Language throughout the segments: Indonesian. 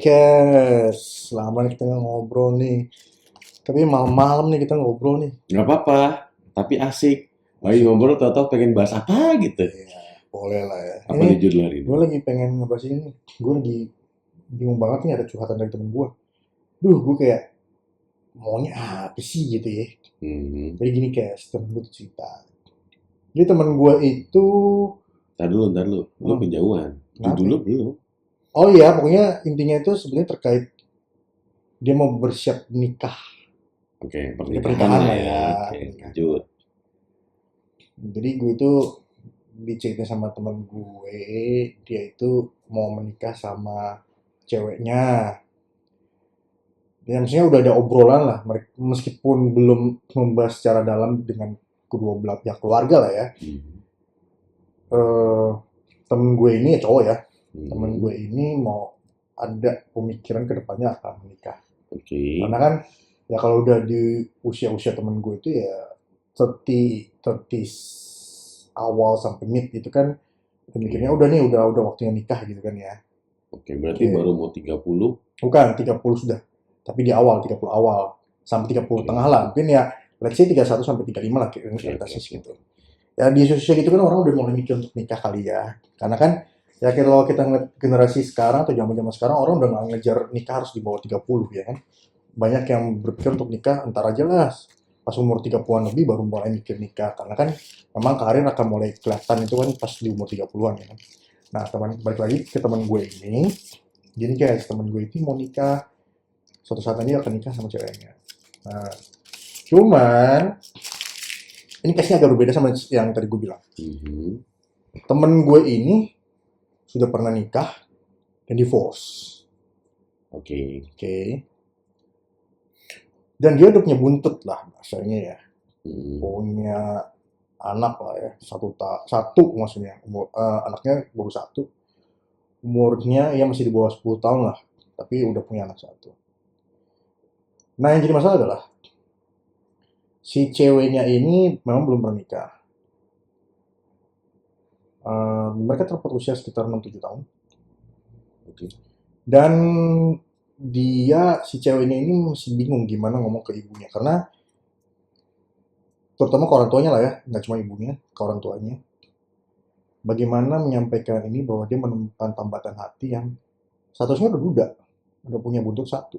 Kes, lama nih kita nggak ngobrol nih. Tapi malam-malam nih kita ngobrol nih. Nggak apa-apa, tapi asik. Lagi Asik. ngobrol tau-tau pengen bahas apa gitu. Iya, boleh lah ya. Apa Ini nih judul hari ini? gue lagi pengen ngebahas ini nih. Gue lagi bingung banget nih ada curhatan dari temen gue. Duh, gue kayak maunya apa sih gitu ya. Hmm, Jadi gini Kes, temen gue tuh cerita. Jadi temen gue itu, ntar dulu. Lu hmm, kejauhan. kenapa Judul ya? lu belum. Oh iya, pokoknya intinya itu sebenarnya terkait dia mau bersiap nikah. Oke, Ya pernikahan pernikahan lah lah ya. ya, Oke, pernikahan. lanjut. Jadi gue itu diceritain sama temen gue, dia itu mau menikah sama ceweknya. Ya maksudnya udah ada obrolan lah, meskipun belum membahas secara dalam dengan kedua belah pihak keluarga lah ya. Hmm, Eh, Temen gue ini ya cowok ya, temen hmm, gue ini mau ada pemikiran kedepannya akan menikah. oke. Karena kan ya kalau udah di usia-usia temen gue itu ya 30 awal sampai mid itu kan mikirnya Oke. udah nih udah waktunya nikah gitu kan ya. Oke, berarti Oke. baru mau 30. Bukan 30 sudah. Tapi di awal 30 awal sampai 30 Oke, tengah lah. Mungkin ya let's say 31 sampai 35 lah oke, realitasnya oke. segitu. Ya di usia gitu kan orang udah mulai mikir untuk nikah kali ya. Karena kan ya kalau kita ngeliat generasi sekarang atau zaman-zaman sekarang orang udah nggak ngejar nikah harus di bawah 30 ya kan. Banyak yang berpikir untuk nikah entar aja lah pas umur 30-an lebih baru mulai mikir nikah karena kan memang karir akan mulai kelihatan itu kan pas di umur 30-an ya kan. Nah, balik lagi ke teman gue ini. Jadi kayak teman gue itu mau nikah, suatu saat nanti akan nikah sama ceweknya. Nah, cuman ini case-nya agak berbeda sama yang tadi gue bilang. Mhm. Temen gue ini sudah pernah nikah dan divorce. Oke. Oke. Okay. Dan dia udah punya buntut lah bahasanya ya. Mhm. Punya anak lah ya. Satu maksudnya. Anaknya baru satu. Umurnya ya masih di bawah 10 tahun lah. Tapi udah punya anak satu. Nah yang jadi masalah adalah si ceweknya ini memang belum pernah nikah. Mereka terpaut usia sekitar 6-7 tahun. Oke. Dan si ceweknya ini masih bingung gimana ngomong ke ibunya. Karena terutama ke orang tuanya lah ya, nggak cuma ibunya, ke orang tuanya. Bagaimana menyampaikan ini bahwa dia menemukan tambatan hati yang statusnya udah duda, udah punya buntut satu.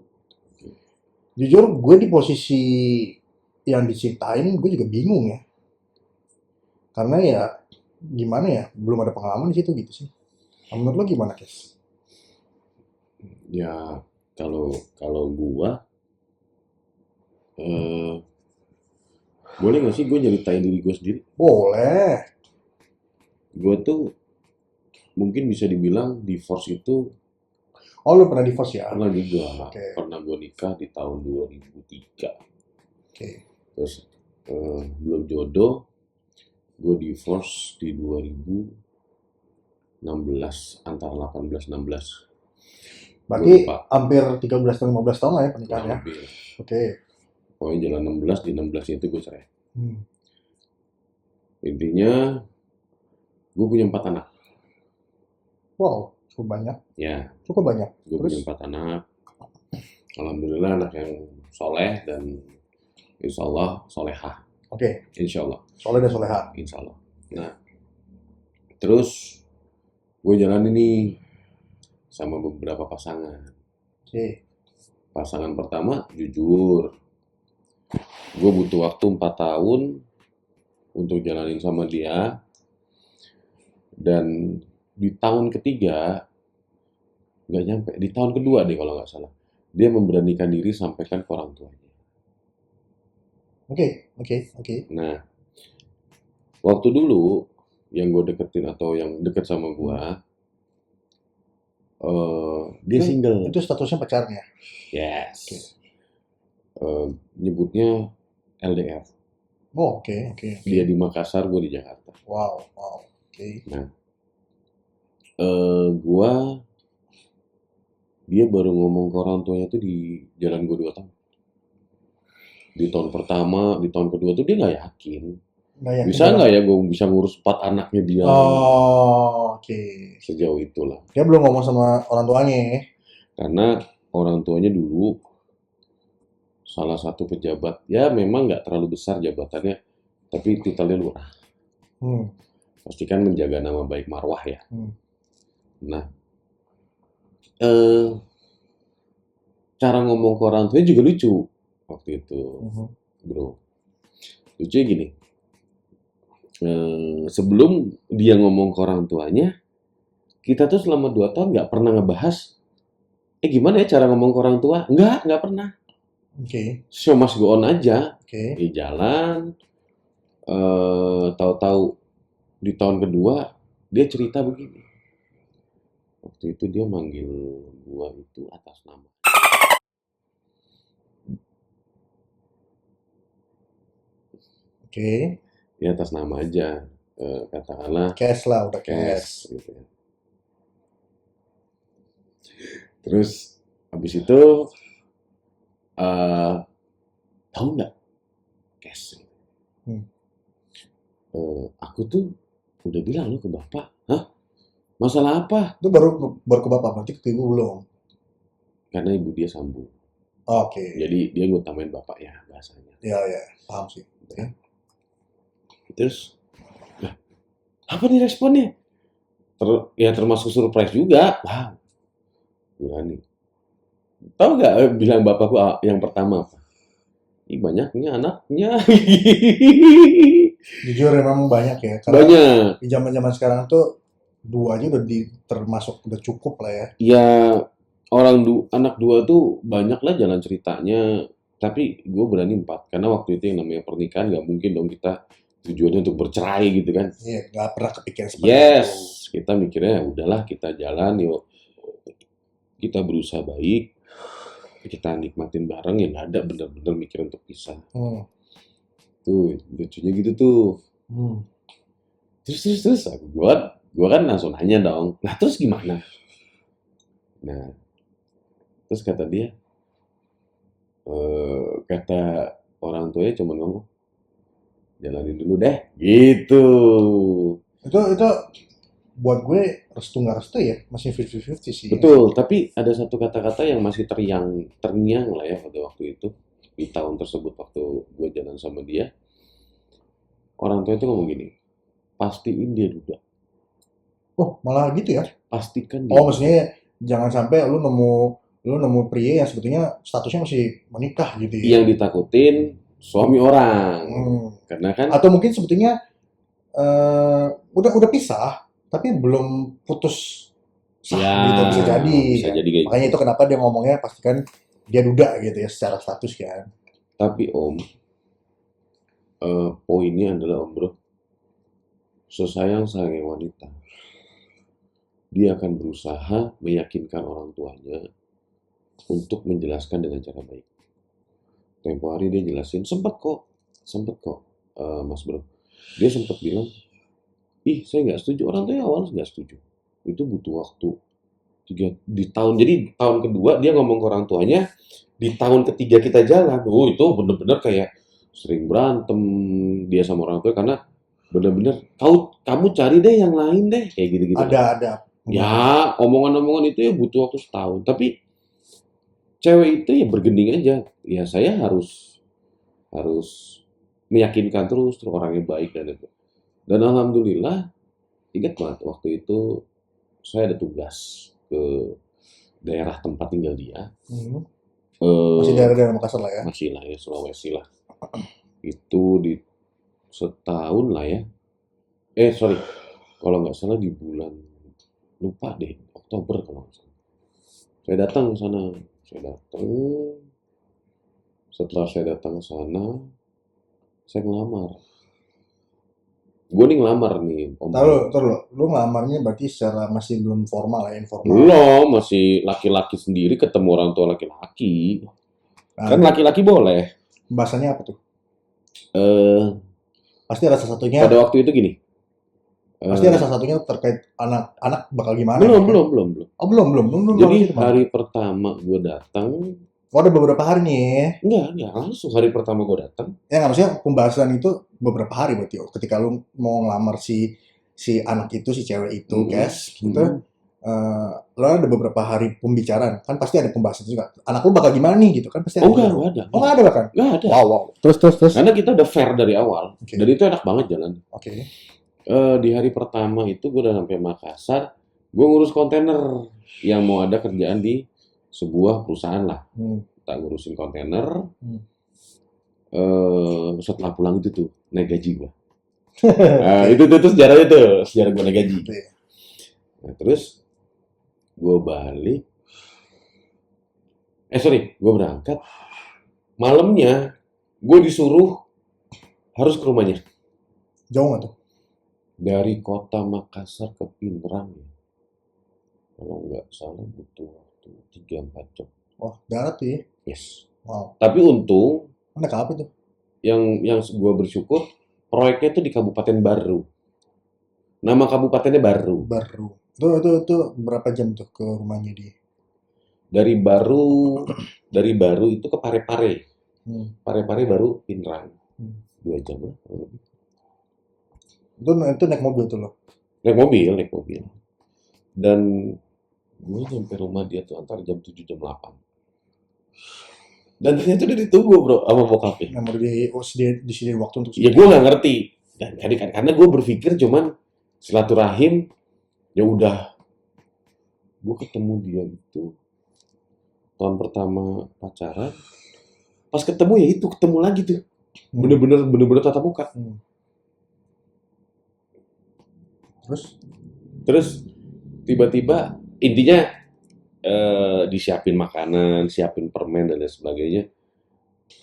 Jujur gue di posisi yang diceritain, gue juga bingung ya. Karena ya gimana ya, belum ada pengalaman di situ gitu sih. Nah, menurut lo gimana, Kes? Ya, kalau kalau gua eh boleh nggak sih gue nyeritain diri gue sendiri? Boleh. Gue tuh mungkin bisa dibilang divorce itu Oh, lo pernah divorce ya? pernah juga. Oke, Pernah gue nikah di tahun 2003. oke. Terus belum jodoh, gue divorce di 2016, antara 18 16. Gue Berarti lupa, hampir 13 atau 15 tahun lah ya pernikahan kurang ya? lebih. Oke. Pokoknya jalan 16, di 16 itu gue cerai. Hmm. Intinya, gue punya 4 anak. Wow, cukup banyak. Ya, Cukup banyak. gue Terus, punya 4 anak. Alhamdulillah anak yang soleh dan insya Allah solehah. oke, Insya Allah. soleh dan soleha. Insya Allah. Nah, terus gue jalan ini sama beberapa pasangan. Oke, Pasangan pertama jujur, gue butuh waktu 4 tahun untuk jalanin sama dia, dan di tahun ketiga, nggak nyampe, di tahun kedua deh kalau nggak salah, dia memberanikan diri sampaikan ke orang tuanya. oke, oke, oke. Nah, waktu dulu yang gue deketin atau yang deket sama gue, Hmm. dia Itu single. itu statusnya pacarnya. Ya? Oke. Yes. Eh, Nyebutnya LDR. Oh, oke, oke, oke. Dia di Makassar, gue di Jakarta. Wow, wow. Oke. Nah, gua dia baru ngomong ke orang tuanya tuh di jalan gue 2 tahun. Di tahun pertama, di tahun kedua tuh dia nggak yakin. Nggak yakin Bisa nggak ya gue bisa ngurus 4 anaknya dia? Oh, oke. Sejauh itulah. Dia belum ngomong sama orang tuanya. Karena orang tuanya dulu salah satu pejabat, ya memang nggak terlalu besar jabatannya, tapi titelnya lurah. Hmm. Pastikan menjaga nama baik marwah ya. Hmm. Nah, eh, cara ngomong ke orang tuanya juga lucu waktu itu, Mhm. bro. Lucunya gini, sebelum dia ngomong ke orang tuanya, kita tuh selama 2 tahun nggak pernah ngebahas, gimana ya cara ngomong ke orang tua? Nggak pernah. Oke. Show must go on aja. Oke. Di jalan, tahu-tahu di tahun kedua, dia cerita begini. Waktu itu dia manggil gua itu atas nama. Oke. Dia atas nama aja. Katakanlah Cash lah, udah Kes cash. gitu ya. Terus habis itu eh tahu nggak Kes? Hmm. Aku tuh udah bilang lo ke bapak. Hah? Masalah apa? Itu baru ke bapak, berarti ke ibu belum. Karena ibu dia sambung. Oke. Jadi dia ngutamain bapak ya bahasanya. Ya, paham sih. Ya. Terus, "Lah, apa nih responnya?" Ya termasuk surprise juga. Wow, berani. Tahu nggak bilang bapakku yang pertama apa? Ih, banyaknya anaknya. Jujur memang banyak ya, karena Banyak. di zaman-zaman sekarang tuh 2 aja termasuk udah cukup lah ya. Ya anak 2 tuh banyak lah jalan ceritanya. Tapi gue berani 4 karena waktu itu yang namanya pernikahan nggak mungkin dong kita tujuannya untuk bercerai gitu kan. Iya, nggak pernah kepikiran seperti itu. Yes, kita mikirnya ya udahlah kita jalan yuk. Kita berusaha baik, kita nikmatin bareng ya nggak ada bener-bener mikir untuk pisah. Hmm. Tuh lucunya gitu tuh. Hmm. Terus gua kan langsung nanya dong. Lah terus gimana? Nah, terus kata dia, kata orang tuanya cuma ngomong, jalanin dulu deh, gitu. Itu buat gue restu nggak restu ya, masih 50-50 sih. Betul, tapi ada satu kata-kata yang masih terngiang lah ya pada waktu itu, di tahun tersebut waktu gue jalan sama dia. Orang tua itu ngomong gini, pastiin dia duda, Oh, malah gitu ya? pastikan dia Oh, duda. maksudnya jangan sampai lu nemu pria yang sebetulnya statusnya masih menikah gitu ya. Yang ditakutin suami orang, Hmm. karena kan Atau mungkin sebetulnya udah pisah, tapi belum putus sah ya gitu, bisa jadi bisa kan. jadi kayak Makanya gitu. itu kenapa dia ngomongnya pastikan dia duda gitu ya secara status kan. Tapi Om, poinnya adalah Om Bro, sesayang-sayangnya wanita, dia akan berusaha meyakinkan orang tuanya untuk menjelaskan dengan cara baik. Tempo hari dia jelasin, sempet kok, Mas Bro. Dia sempat bilang, ih saya nggak setuju, orang tuanya awalnya nggak setuju. Itu butuh waktu jadi tahun kedua dia ngomong ke orang tuanya, di tahun ketiga kita jalan, itu bener-bener kayak sering berantem dia sama orang tua karena bener-bener kamu cari deh yang lain deh kayak gitu-gitu lah. Ada. Ya omongan-omongan itu ya butuh waktu setahun. Tapi cewek itu ya bergending aja. Ya saya harus meyakinkan terus orangnya baik dan itu. Dan alhamdulillah ingat banget waktu itu saya ada tugas ke daerah tempat tinggal dia. Masih Eh, daerah-daerah Makassar lah ya. masih lah ya Sulawesi lah. Itu di setahun lah ya. Sorry, kalau nggak salah di bulan lupa deh Oktober kalau nggak salah. Saya datang ke sana. Setelah saya datang ke sana, saya ngelamar. Gue nih ngelamar nih, Om. Taruh, lu ngelamarnya berarti secara masih belum formal ya, informal. Belum, masih laki-laki sendiri ketemu orang tua laki-laki. Nah, Kan laki-laki boleh. bahasanya apa tuh? Eh, Pasti ada salah satunya. pada waktu itu gini. Pasti ada salah satunya terkait anak bakal gimana. Belum, ya kan? belum. Oh belum. Jadi Itu mana? hari pertama gue datang, Oh, ada beberapa hari nih. Enggak, langsung hari pertama gue datang. Ya nggak, maksudnya pembahasan itu beberapa hari berarti. Ketika lu mau ngelamar si si anak itu, si cewek itu, Kes, gitu. Lo ada beberapa hari pembicaraan. Kan pasti ada pembahasan juga. Anak lu bakal gimana nih gitu kan pasti Oh ada juga. enggak ada. Oh, nggak ada bahkan. Nggak ada. Wow, wow. Terus. Karena kita udah fair dari awal. Oke. Dan itu enak banget jalan. Oke. Di hari pertama itu gue udah sampai Makassar. Gue ngurus kontainer yang mau ada kerjaan di sebuah perusahaan lah. Kita ngurusin kontainer. Setelah pulang itu tuh naik gaji gue. Nah, itu sejarahnya tuh, sejarah gue naik gaji. Oke. Nah, terus gue balik. Gue berangkat. Malamnya gue disuruh harus ke rumahnya. Jauh nggak tuh? Dari kota Makassar ke Pinrang ya. Kalau nggak salah butuh waktu 3-4 jam. Oh, darat tuh ya. Yes. Wow. Tapi untung Mana ke apa tuh? yang gue bersyukur proyeknya itu di Kabupaten Baru. Nama kabupatennya Baru. Baru. Itu berapa jam tuh ke rumahnya dia? Dari Baru itu ke Parepare. Parepare baru Pinrang. 2 jam lah. Itu naik mobil tuh lo? Naik mobil. Dan gue nyampe rumah dia tuh antara jam 7 jam 8. Dan ternyata udah ditunggu bro sama bokapnya. Yang mau disediain waktu untuk Ya gue nggak ngerti. Dan karena gue berpikir cuman silaturahim, ya udah. Gue ketemu dia itu tahun pertama pacaran. Pas ketemu ya itu ketemu lagi tuh. Bener-bener tatap muka. Terus tiba-tiba intinya disiapin makanan, siapin permen dan lain sebagainya.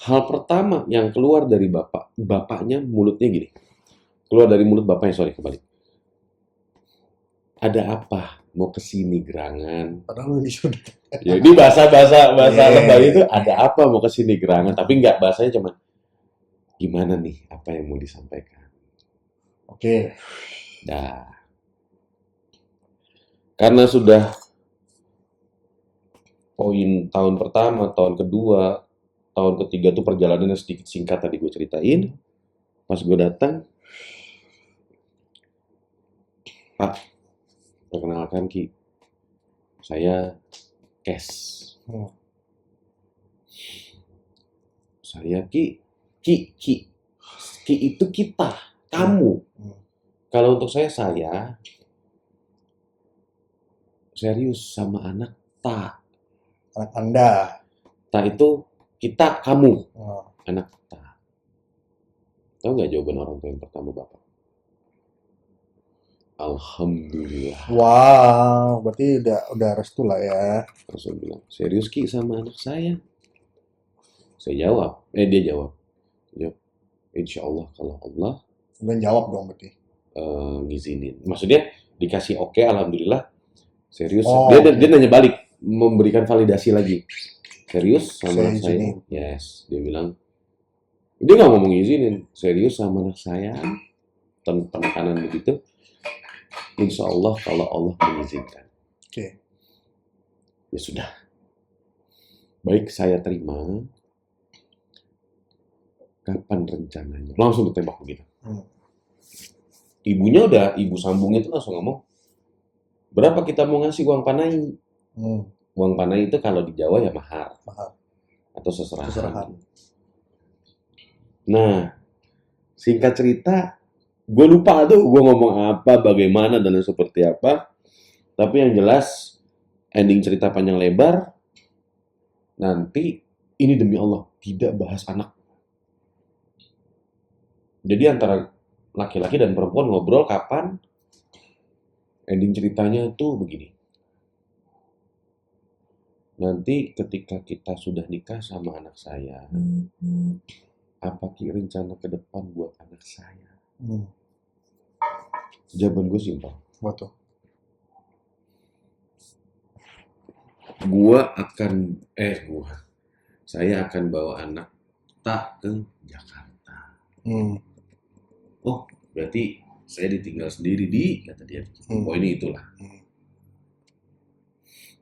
Hal pertama yang keluar dari bapaknya mulutnya gini. Keluar dari mulut bapaknya, kebalik. Ada apa? Mau kesini gerangan? Padahal lu disuruh. Ya, ini bahasa lebay itu ada apa mau kesini gerangan? Tapi nggak, bahasanya cuma gimana nih? Apa yang mau disampaikan? Oke. Dah. Karena sudah poin tahun pertama, tahun kedua, tahun ketiga tuh perjalanannya sedikit singkat tadi gue ceritain. Pas gue datang, Pak, perkenalkan Ki, saya Kes. Saya Ki itu kita, kamu. Kalau untuk saya serius sama anak tak. Anak Anda. Tak itu kita, kamu. Anak tak. Tahu nggak jawaban orang tua yang pertama Bapak? Alhamdulillah. Wow, berarti udah restu lah ya. Langsung bilang, serius Ki sama anak saya? Saya jawab. Dia jawab. Insya Allah kalau Allah. Udah jawab dong berarti. Ngizinin. Maksudnya dikasih oke, alhamdulillah. Serius. Oh, dia nanya balik, memberikan validasi lagi. Serius sama anak saya? izinin. Yes. Dia bilang, dia nggak ngomong izinin. Serius sama anak saya? Penekanan begitu. Insya Allah kalau Allah mengizinkan. Oke. Ya sudah. Baik, saya terima. Kapan rencananya? Langsung ditembak begitu. Ibunya ibu sambungnya itu langsung ngomong, berapa kita mau ngasih uang panai? Uang panai itu kalau di Jawa ya mahar. Atau seserahan. Nah, singkat cerita, gue lupa tuh gue ngomong apa, bagaimana, dan seperti apa. Tapi yang jelas, ending cerita panjang lebar, nanti ini demi Allah, tidak bahas anak. Jadi antara laki-laki dan perempuan ngobrol kapan, ending ceritanya tuh begini. Nanti ketika kita sudah nikah sama anak saya, apa Ki rencana ke depan buat anak saya? Jawaban gue simpel. What tuh? Saya akan bawa anak tak ke Jakarta. Oh, berarti saya ditinggal sendiri kata dia. Oh, ini itulah.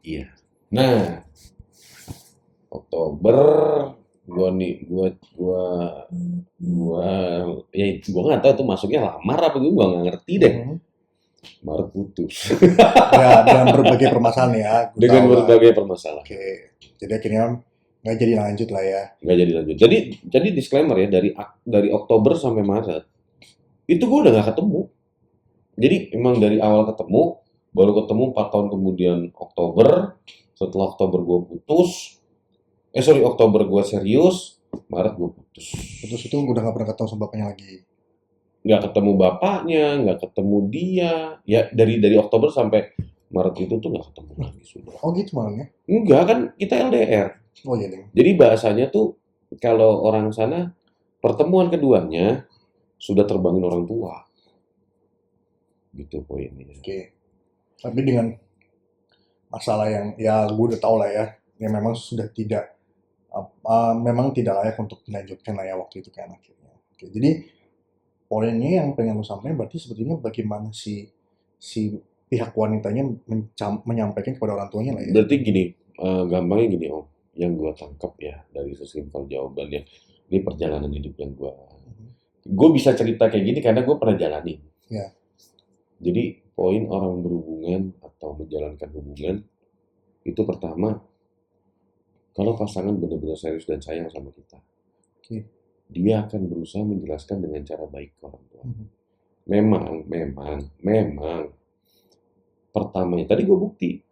Iya. Nah, Oktober, gua gua ya gua nggak tahu tuh masuknya lamar apa gua nggak ngerti deh. Hmm. Maret putus Ya, dengan berbagai permasalahan ya, gue dengan tahu lah. berbagai permasalahan. Oke, jadi akhirnya nggak jadi lanjut lah ya. Nggak jadi lanjut. Jadi disclaimer ya, dari Oktober sampai Maret itu gua udah nggak ketemu. Jadi emang dari awal ketemu, baru ketemu 4 tahun kemudian Oktober. Setelah Oktober gua putus, Oktober gua serius, Maret gua putus. Terus itu udah nggak pernah ketemu sama bapaknya lagi. Nggak ketemu bapaknya, nggak ketemu dia. Ya dari Oktober sampai Maret itu tuh nggak ketemu lagi sudah. Oh gitu malahnya? Enggak kan kita LDR. Oh iya deh. Jadi bahasanya tuh kalau orang sana pertemuan keduanya sudah terbangin orang tua. Gitu poinnya. Oke. Tapi dengan masalah yang ya gue udah tahu lah ya, yang memang sudah tidak memang tidak layak untuk dilanjutkan lah ya waktu itu kan akhirnya. Oke, jadi poinnya yang pengen lu sampaikan berarti sebetulnya bagaimana si si pihak wanitanya menyampaikan kepada orang tuanya lah ya. Berarti gini, gampangnya gini Om, yang gua tangkap ya dari sesimpel jawabannya, ini perjalanan hidup yang gue bisa cerita kayak gini karena gue pernah jalani. Ya. Jadi poin orang berhubungan atau menjalankan hubungan itu pertama, kalau pasangan benar-benar serius dan sayang sama kita, Oke. dia akan berusaha menjelaskan dengan cara baik ke orang tua. Mhm. Memang pertamanya tadi gue bukti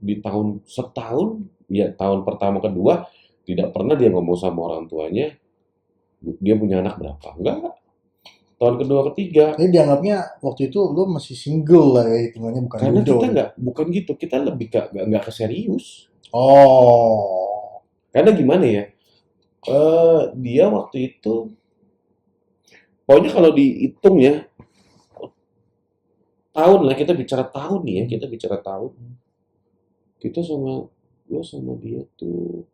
di tahun setahun, ya tahun pertama kedua tidak pernah dia ngomong sama orang tuanya dia punya anak berapa, enggak. Tahun kedua ketiga, Jadi dianggapnya waktu itu lu masih single lah ya hitungannya, bukan karena jodoh. kita bukan gitu, kita lebih nggak ke serius. Oh. Karena gimana ya, dia waktu itu, pokoknya kalau dihitung ya, tahun lah, kita bicara tahun nih ya, kita bicara tahun. Kita gue sama dia tuh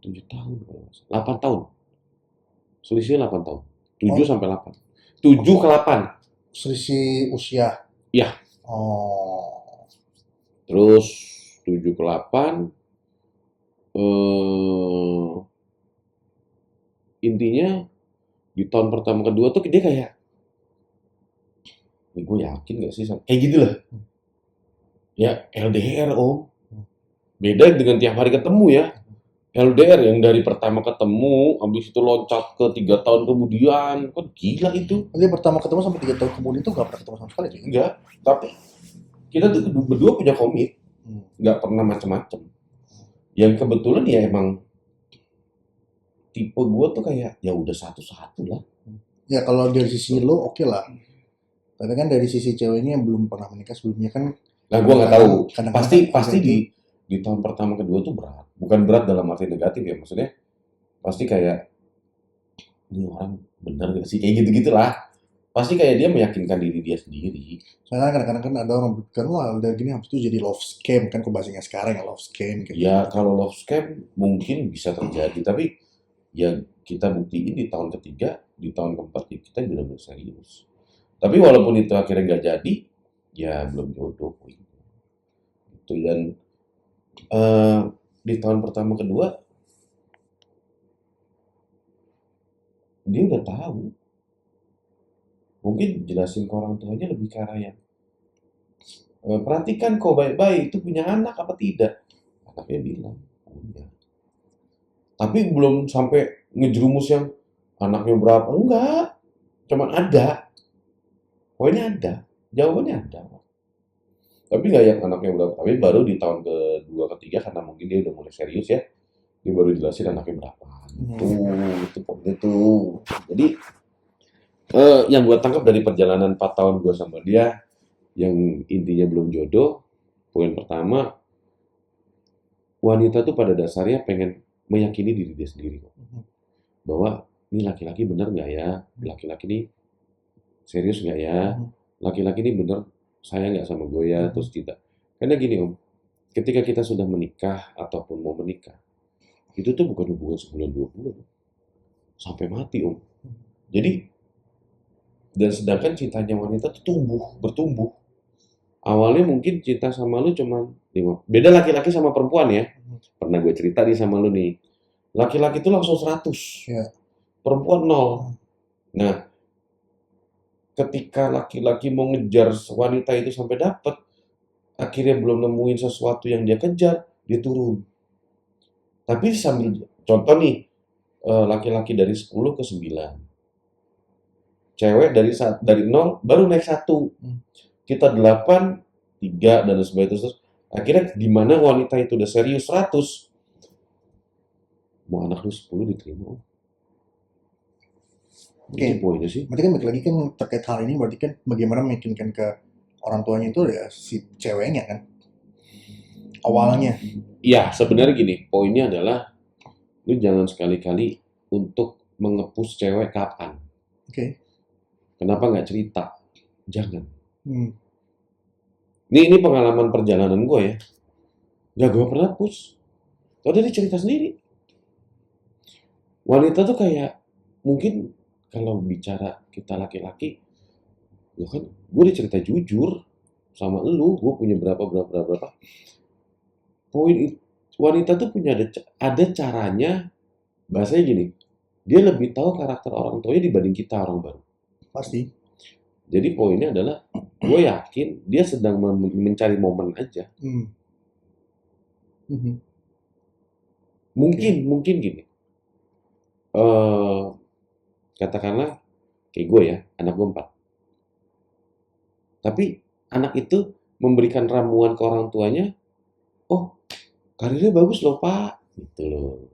7 tahun, 8 tahun. Selisihnya 8 tahun. 7 Oh. sampai 8. 7 ke 8. Selisih usia. Iya. Oh. Terus 7 ke 8, intinya di tahun pertama kedua tuh dia kayak, ini gue yakin gak sih, kayak gitu lah. Ya LDR Om. Beda dengan tiap hari ketemu ya. LDR yang dari pertama ketemu, habis itu loncat ke 3 tahun kemudian, kan gila itu. Jadi pertama ketemu sampai 3 tahun kemudian tuh nggak pernah ketemu sama sekali. Enggak, tapi kita tuh berdua punya komit, nggak pernah macem-macem. Yang kebetulan ya emang tipe gue tuh kayak ya udah satu-satu lah. Ya kalau dari sisi lo oke lah. Tapi kan dari sisi ceweknya yang belum pernah menikah sebelumnya kan. Nah gue nggak tahu. Kadang-kadang Pasti itu, di tahun pertama kedua tuh berat. Bukan berat dalam arti negatif ya, maksudnya pasti kayak ini orang bener gak sih, kayak gitu-gitulah. Pasti kayak dia meyakinkan diri dia sendiri. soalnya kadang-kadang kan ada orang berpikir wah udah gini habis itu jadi love scam kan, kok bahasanya sekarang ya love scam gitu. Ya kalau love scam mungkin bisa terjadi, tapi ya kita buktiin di tahun ketiga, di tahun keempat kita benar-benar serius. Tapi walaupun itu akhirnya nggak jadi, ya belum jodoh. Gitu. Dan di tahun pertama kedua dia udah tahu. Mungkin jelasin ke orang tuanya lebih ke arah yang perhatikan kok baik-baik itu punya anak apa tidak. Anaknya bilang punya. Tapi belum sampai ngejerumus yang anaknya berapa, enggak. Cuman ada. Pokoknya ada. Jawabannya ada. Tapi nggak yang anaknya berapa. Tapi baru di tahun kedua, ketiga karena mungkin dia udah mulai serius ya. Dia baru jelasin anaknya berapa. Itu pokoknya tuh. Jadi yang gue tangkap dari perjalanan 4 tahun gue sama dia, yang intinya belum jodoh, poin pertama, wanita tuh pada dasarnya pengen meyakini diri dia sendiri kok. Bahwa ini laki-laki bener nggak ya, laki-laki ini serius nggak ya, laki-laki ini bener sayang nggak sama gue ya, terus tidak. Karena gini Om, ketika kita sudah menikah ataupun mau menikah, itu tuh bukan hubungan sebulan 2 bulan, sampai mati Om. Jadi, dan sedangkan cintanya wanita tuh bertumbuh. Awalnya mungkin cinta sama lu cuman Beda laki-laki sama perempuan ya. Hmm. Pernah gue cerita nih sama lu nih. Laki-laki itu langsung 100. Iya. Perempuan 0. Nah, ketika laki-laki mau ngejar wanita itu sampai dapat, akhirnya belum nemuin sesuatu yang dia kejar, dia turun. Tapi sambil contoh nih, laki-laki dari 10 ke 9. Cewek dari 0 baru naik 1. Kita 8, 3 dan sebagainya. Akhirnya gimana wanita itu udah serius 100, mau anak lu 10 diterima. Oke. Itu poinnya sih. Berarti kan balik lagi kan terkait hal ini, berarti kan bagaimana meyakinkan ke orang tuanya itu ya si ceweknya kan awalnya. Ya, sebenarnya gini, poinnya adalah lu jangan sekali-kali untuk mengepus cewek kapan. Oke. Kenapa nggak cerita? Jangan. Hmm. Ini pengalaman perjalanan gue ya. Nggak gue pernah push. Tau dia cerita sendiri. Wanita tuh kayak, mungkin kalau bicara kita laki-laki, ya kan gue udah cerita jujur sama elu, gue punya berapa. Wanita tuh punya ada caranya, bahasanya gini, dia lebih tahu karakter orang tuanya dibanding kita orang baru. Pasti. Jadi poinnya adalah, gue yakin dia sedang mencari momen aja. Hmm. Mhm. Mungkin gini, katakanlah kayak gue ya, anak gue 4. Tapi anak itu memberikan ramuan ke orang tuanya, oh karirnya bagus loh pak, gitu loh.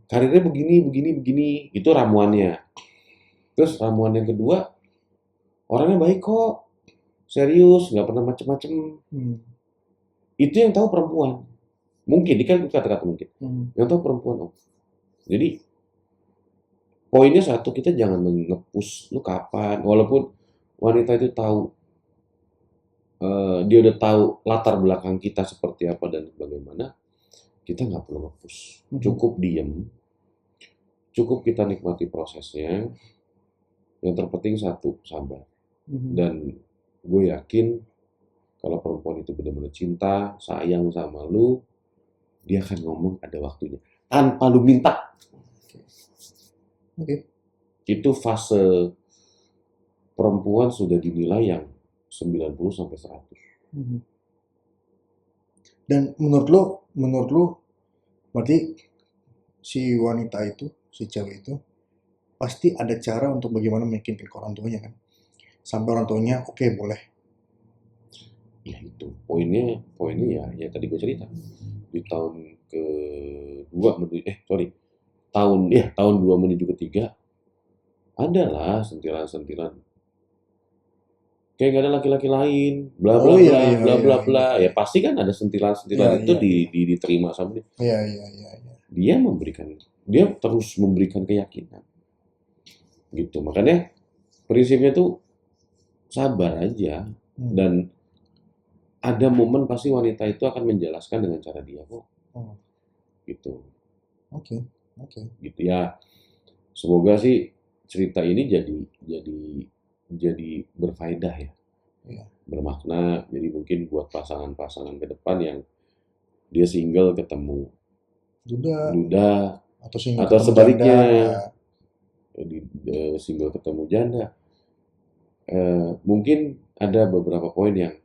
Karirnya begini, itu ramuannya. Terus ramuan yang kedua, orangnya baik kok, serius, nggak pernah macem-macem. Itu yang tahu perempuan. Mungkin, ini kan kata-kata mungkin. Yang tahu perempuan, om. Jadi, poinnya satu, kita jangan nge-push lu kapan. Walaupun wanita itu tahu, dia udah tahu latar belakang kita seperti apa dan bagaimana, kita nggak perlu nge-push. Cukup diem, cukup kita nikmati prosesnya. Yang terpenting satu, sabar. Dan gue yakin, kalau perempuan itu benar-benar cinta, sayang sama lu, dia akan ngomong ada waktunya. Tanpa lu minta. Oke. Itu fase perempuan sudah dinilai yang 90 sampai 100. Dan menurut lu, berarti si wanita itu, si cewek itu, pasti ada cara untuk bagaimana meyakinkan ke orang tuanya kan? Sampai orang tuanya, oke, boleh. Ya itu, poinnya ya tadi gue cerita. Di tahun kedua tahun 2 menuju ketiga, adalah sentilan-sentilan. Kayak gak ada laki-laki lain, bla bla bla. Ya pasti kan ada sentilan-sentilan itu diterima sama dia. Iya. Dia terus memberikan keyakinan. Gitu. Makanya prinsipnya tuh sabar aja, dan ada momen pasti wanita itu akan menjelaskan dengan cara dia kok. Gitu. Oke. Gitu ya. Semoga sih cerita ini jadi berfaedah ya. Bermakna, jadi mungkin buat pasangan-pasangan ke depan yang dia single ketemu duda atau sebaliknya, single ketemu janda. Mungkin ada beberapa poin yang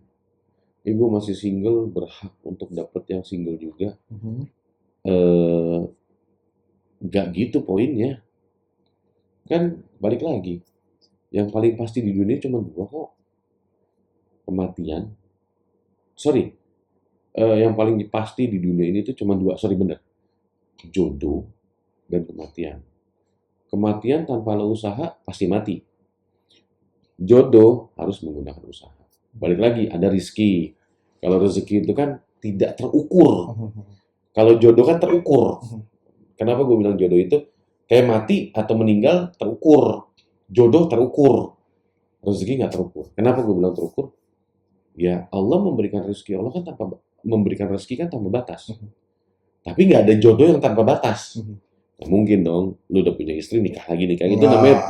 ibu masih single, berhak untuk dapet yang single juga. Nggak gitu poinnya. Kan balik lagi, yang paling pasti di dunia cuma 2 kok. Kematian. Yang paling pasti di dunia ini tuh cuma 2, jodoh dan kematian. Kematian tanpa lo usaha pasti mati. Jodoh harus menggunakan usaha. Balik lagi, ada rezeki. Kalau rezeki itu kan tidak terukur. Kalau jodoh kan terukur. Kenapa gue bilang jodoh itu kayak mati atau meninggal terukur. Jodoh terukur. Rezeki nggak terukur. Kenapa gue bilang terukur? Ya Allah memberikan rezeki. Allah kan memberikan rezeki kan tanpa batas. Tapi nggak ada jodoh yang tanpa batas. Nah, mungkin dong, lu udah punya istri, nikah lagi. Itu namanya,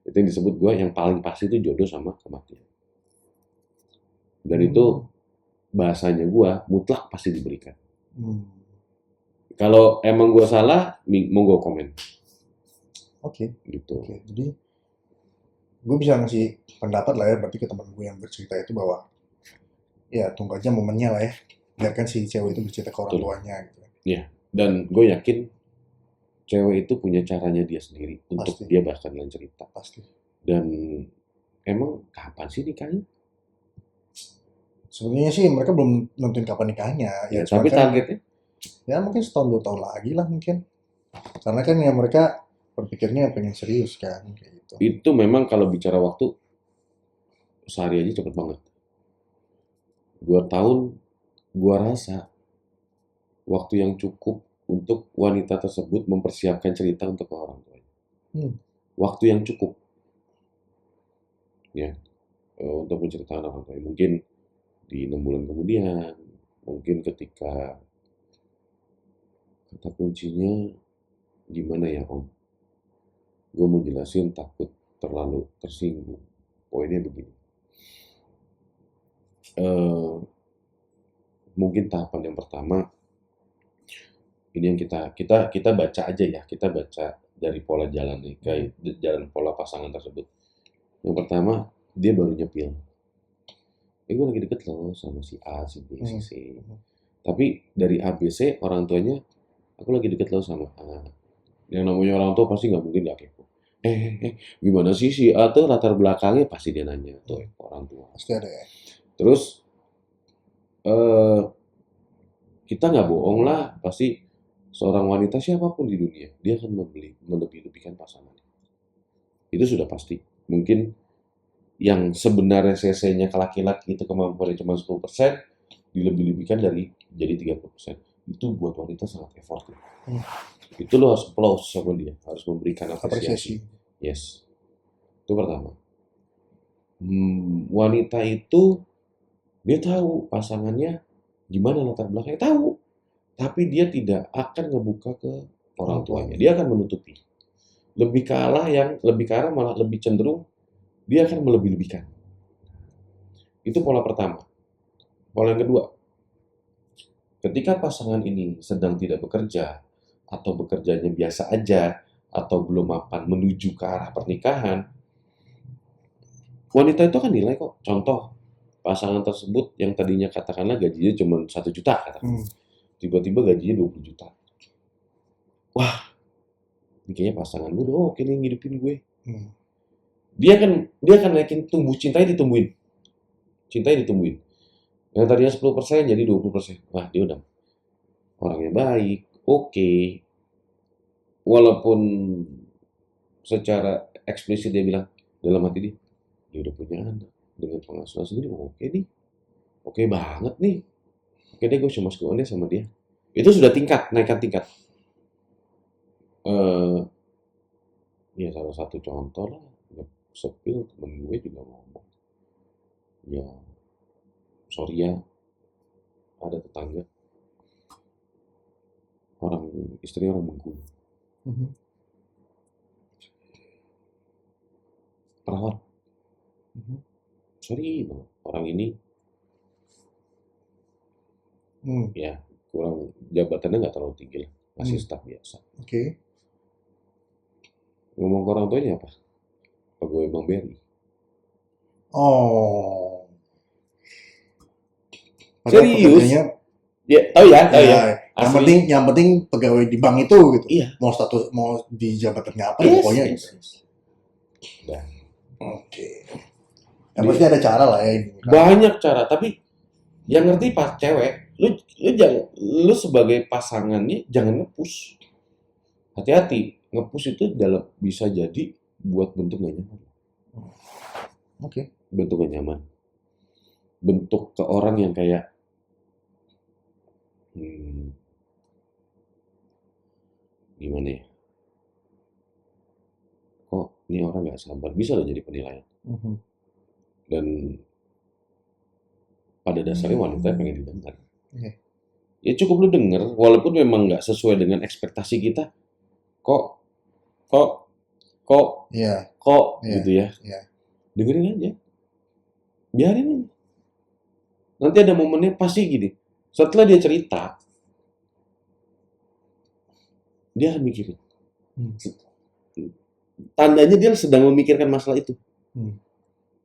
itu yang disebut gue yang paling pasti itu jodoh sama kematian. Dan itu bahasanya gua mutlak pasti diberikan. Hmm. Kalau emang gua salah, monggo komen Oke. gitu. Oke. Jadi gue bisa ngasih pendapat lah ya berarti ke teman gue yang bercerita itu bahwa ya tunggu aja momennya lah ya. Biarkan si cewek itu bercerita ke orang Betul. tuanya gitu. Ya, dan gue yakin cewek itu punya caranya dia sendiri untuk Pasti. dia bakalan cerita. Pasti. Dan emang kapan sih nikahnya? Sebenarnya sih mereka belum nentuin kapan nikahnya. Ya Ya, cuma tapi kan targetnya ya mungkin setahun 2 tahun lagi lah mungkin. Karena kan ya mereka berpikirnya pengen serius kan kayak gitu. itu memang kalau bicara waktu sehari aja cepet banget. 2 tahun, gua rasa waktu yang cukup untuk wanita tersebut mempersiapkan cerita untuk ke orang tuanya. Hmm. Waktu yang cukup ya untuk menceritakan orang tuanya. Mungkin di 6 bulan kemudian, mungkin ketika kata kuncinya gimana ya Om? Gue mau jelasin takut terlalu tersinggung. Poinnya begini. Mungkin tahapan yang pertama ini yang kita baca aja ya, kita baca dari pola jalan nih, kayak jalan pola pasangan tersebut. Yang pertama dia baru nyepil, gue lagi deket loh sama si A, si B, si C. Tapi dari A, B, C orang tuanya, aku lagi deket loh sama A. Yang namanya orang tua pasti nggak mungkin nggak kepo. Gimana sih si A tuh latar belakangnya pasti dia nanya tuh orang tua. Pasti ada ya. Terus kita nggak bohong lah, pasti seorang wanita siapapun di dunia dia akan melebih-lebihkan pasangannya. Itu sudah pasti. Mungkin yang sebenarnya cc-nya ke laki-laki itu kemampuannya cuma 10%, dilebih-lebihkan dari jadi 30%. Itu buat wanita sangat effort. Itu lo harus applause sama dia, harus memberikan apresiasi. Yes. Itu pertama. Wanita itu dia tahu pasangannya gimana latar belakangnya, tahu. Tapi dia tidak akan ngebuka ke orang tuanya. Dia akan menutupi. Lebih ke arah malah lebih cenderung dia akan melebih-lebihkan. Itu pola pertama. Pola yang kedua, ketika pasangan ini sedang tidak bekerja, atau bekerjanya biasa aja, atau belum mapan menuju ke arah pernikahan, wanita itu kan nilai kok. Contoh, pasangan tersebut yang tadinya katakanlah gajinya cuma 1 juta, tiba-tiba gajinya 20 juta. Wah, ini kayaknya pasangan gue udah oke nih ngidupin gue. Dia akan naikin, cintanya ditumbuhin. Yang tadinya 10% jadi 20%. Wah, dia udah orangnya baik, oke. Walaupun secara eksplisit dia bilang dalam hati dia udah punya anak dengan penghasilan sendiri, oke nih. Oke banget nih. Oke deh, gue cuma suka sama dia. Itu sudah naikkan tingkat. Ya salah satu contoh lah, sepil temen gue juga ngomong. Ya, sorry ya, ada tetangga istri orang Bengkulu, perawat. Sorry banget, orang ini ya kurang, jabatannya nggak terlalu tinggi lah, masih staf biasa. Ngomong ke orang tuanya apa? Pegawai Bank BRI. Oh. Serius? Ya, tahu ya. Yang penting pegawai di bank itu gitu. Iya. Mau di jabatannya apa ya pokoknya. Udah. Oke. Yang pasti ada cara lah ya ini. Banyak cara, tapi yang ngerti pas cewek, lu sebagai pasangannya jangan nge-push. Hati-hati, nge-push itu bisa jadi buat bentuk gak nyaman. Bentuk gak nyaman. Bentuk ke orang yang kayak gimana ya? Kok ini orang gak sabar? Bisa loh jadi penilaian. Dan pada dasarnya wanita pengen didengar. Ya cukup lu denger, walaupun memang gak sesuai dengan ekspektasi kita. Kok gitu ya. Dengerin aja. Biarin aja. Nanti ada momennya pasti gini. Setelah dia cerita, dia akan mikirin. Hmm. Tandanya dia sedang memikirkan masalah itu. Hmm.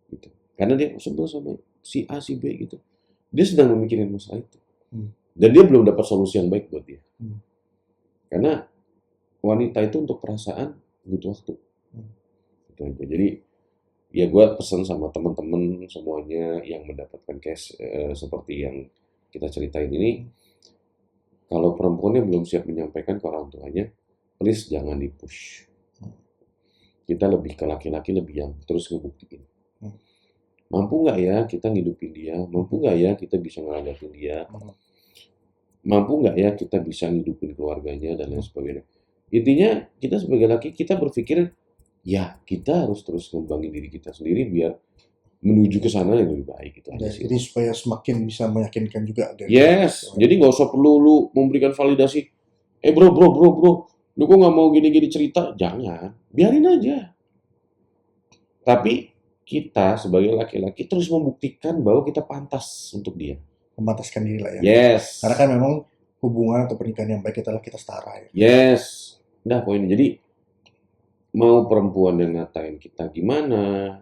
Gitu. Karena dia sebel sama si A, si B gitu. Dia sedang memikirkan masalah itu. Hmm. Dan dia belum dapat solusi yang baik buat dia. Hmm. Karena wanita itu untuk perasaan butuh waktu. Itu aja. Jadi ya gue pesan sama teman-teman semuanya yang mendapatkan case seperti yang kita ceritain ini, kalau perempuannya belum siap menyampaikan ke orang tuanya, please jangan di-push. Kita lebih ke laki-laki lebih yang terus ngebuktiin. Mampu nggak ya kita ngidupin dia? Mampu nggak ya kita bisa ngeladapin dia? Mampu nggak ya kita bisa ngidupin keluarganya dan lain sebagainya? Intinya kita sebagai laki kita berpikir ya kita harus terus ngembangin diri kita sendiri biar menuju ke sana yang lebih baik itu aja sih. Jadi supaya semakin bisa meyakinkan juga dari Yes, jadi nggak usah perlu lu memberikan validasi. Bro, lu kok nggak mau gini-gini cerita? Jangan, biarin aja. Tapi kita sebagai laki-laki terus membuktikan bahwa kita pantas untuk dia. memantaskan diri lah ya. Yes. Karena kan memang hubungan atau pernikahan yang baik adalah kita setara ya. Yes. Nah, poinnya. Jadi, mau perempuan yang ngatain kita gimana,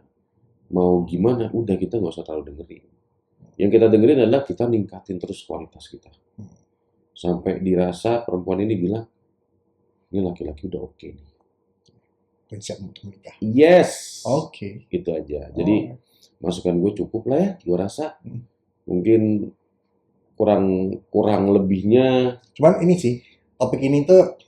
mau gimana, udah kita nggak usah terlalu dengerin. Yang kita dengerin adalah kita ningkatin terus kualitas kita. Sampai dirasa perempuan ini bilang, ini laki-laki udah oke nih. Dan siap untuk menikah. Yes. Oke. Gitu aja. Jadi, masukan gue cukup lah ya, gue rasa. Mungkin kurang lebihnya. Cuman ini sih, topik ini tuh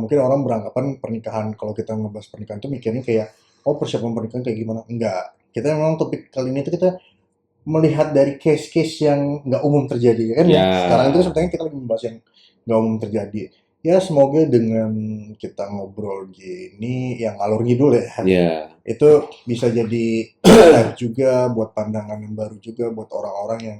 mungkin orang beranggapan pernikahan, kalau kita ngebahas pernikahan tuh mikirnya kayak, oh persiapan pernikahan kayak gimana? Enggak. Kita memang topik kali ini tuh kita melihat dari case-case yang nggak umum terjadi ya kan ya. Sekarang itu sebetulnya kita lagi membahas yang nggak umum terjadi. Ya semoga dengan kita ngobrol gini yang ngalur ngidul ya, itu bisa jadi insight juga buat pandangan yang baru juga buat orang-orang yang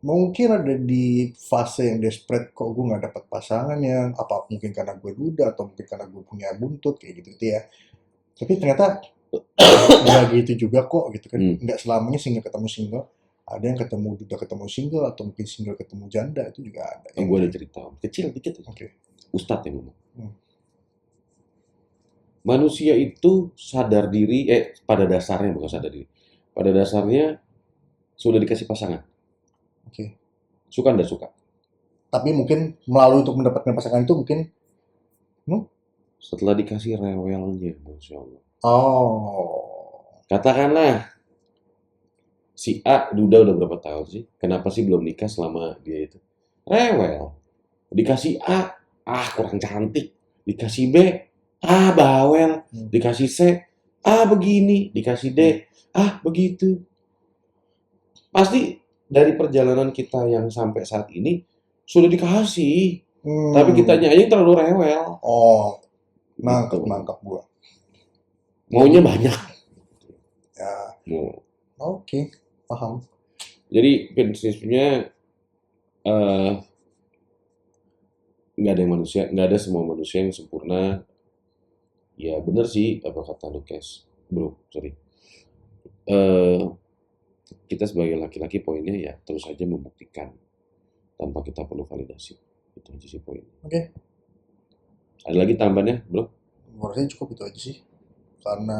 mungkin ada di fase yang desperate, kok gue nggak dapat pasangan ya, apa mungkin karena gue duda atau mungkin karena gue punya buntut kayak gitu ya. Tapi ternyata nggak gitu juga kok gitu kan. Nggak selamanya single ketemu single, ada yang ketemu duda ketemu single, atau mungkin single ketemu janda, itu juga ada. Gue ada cerita kecil dikit. Ustadz yang ngomong. Manusia itu sadar diri, pada dasarnya bukan sadar diri. Pada dasarnya sudah dikasih pasangan. Suka nggak suka? Tapi mungkin melalui untuk mendapatkan pasangan itu mungkin setelah dikasih rewelnya, Masya Allah. Katakanlah si A duda udah berapa tahun sih? Kenapa sih belum nikah selama dia itu? Rewel. Dikasih A, kurang cantik. Dikasih B, bawel. Dikasih C, begini. Dikasih D, begitu. Pasti dari perjalanan kita yang sampai saat ini sudah dikasih. Tapi kitanya aja terlalu rewel. Nangkep gua. Maunya banyak. Ya. Oke, paham. Jadi prinsipnya nggak ada semua manusia yang sempurna. Ya bener sih apa kata Lucas, bro, sorry. Kita sebagai laki-laki poinnya ya terus saja membuktikan tanpa kita perlu validasi. Itu aja sih poinnya. Oke. Ada lagi tambahannya, bro? Menurut cukup itu aja sih. Karena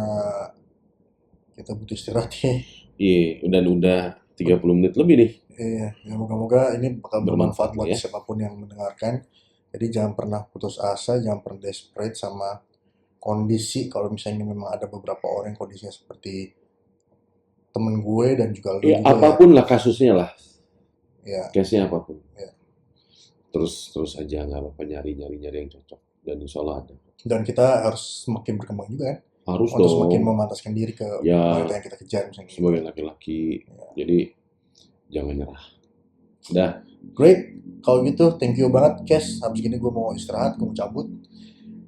kita butuh istirahat ya. Iya, udah 30 menit lebih nih. Iya, ya moga-moga ini bakal bermanfaat buat siapapun yang mendengarkan. Jadi jangan pernah putus asa, jangan pernah desperate sama kondisi. Kalau misalnya memang ada beberapa orang yang kondisinya seperti temen gue dan juga lu juga. Apapun lah kasusnya lah. Ya. Case-nya apapun. Ya. Terus aja nggak apa-apa nyari yang cocok. Dan insya Allah ada. Dan kita harus semakin berkembang juga kan. Harus untuk semakin memantaskan diri ke wanita yang kita kejar misalnya. Sebagai laki-laki. Ya. Jadi jangan nyerah. Udah. Great. Kalau gitu thank you banget Kes. Habis gini gue mau istirahat, gue mau cabut.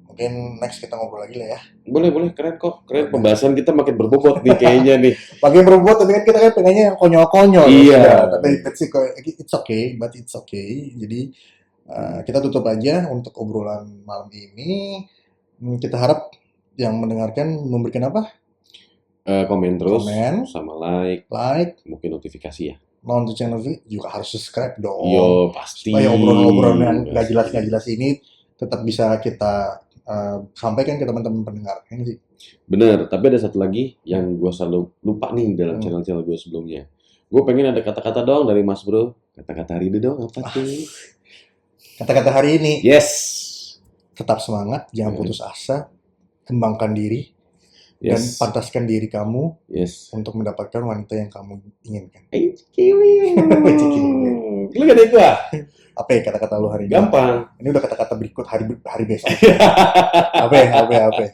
Mungkin next kita ngobrol lagi lah ya. Boleh, keren kok. Keren, pembahasan kita makin berbobot nih kayaknya nih. Makin berbobot, tapi kan kita kan pengennya yang konyol-konyol. Iya. Tapi it's okay, but it's okay. Jadi kita tutup aja untuk obrolan malam ini. Kita harap yang mendengarkan memberikan apa? Komen terus, Komen. sama like, like, mungkin notifikasi ya. untuk channel juga harus subscribe dong. Yo, pasti. Supaya obrolan-obrolan yang nggak Pasti. jelas ini tetap bisa kita sampaikan ke teman-teman pendengar. Ini sih. Bener, tapi ada satu lagi yang gue selalu lupa nih dalam Hmm. channel-channel gue sebelumnya. Gue pengen ada kata-kata dong dari Mas Bro. Kata-kata hari ini dong, apa tuh? Kata-kata hari ini, Yes! tetap semangat, jangan putus asa, kembangkan diri, dan Yes. pantaskan diri kamu Yes. untuk mendapatkan wanita yang kamu inginkan. Kiwi. Kiwi. Lu gak ada gua? Apa ya kata-kata lu hari ini? Gampang. Ini udah kata-kata berikut hari besok. Apa ya?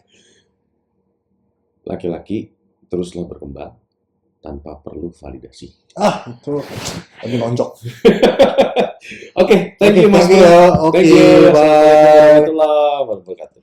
Laki-laki teruslah berkembang tanpa perlu validasi. Itu lagi nonjok. Oke, thank you Mas Thank you Bro. ya. Thank Oke, you. bye. Assalamualaikum warahmatullahi wabarakatuh.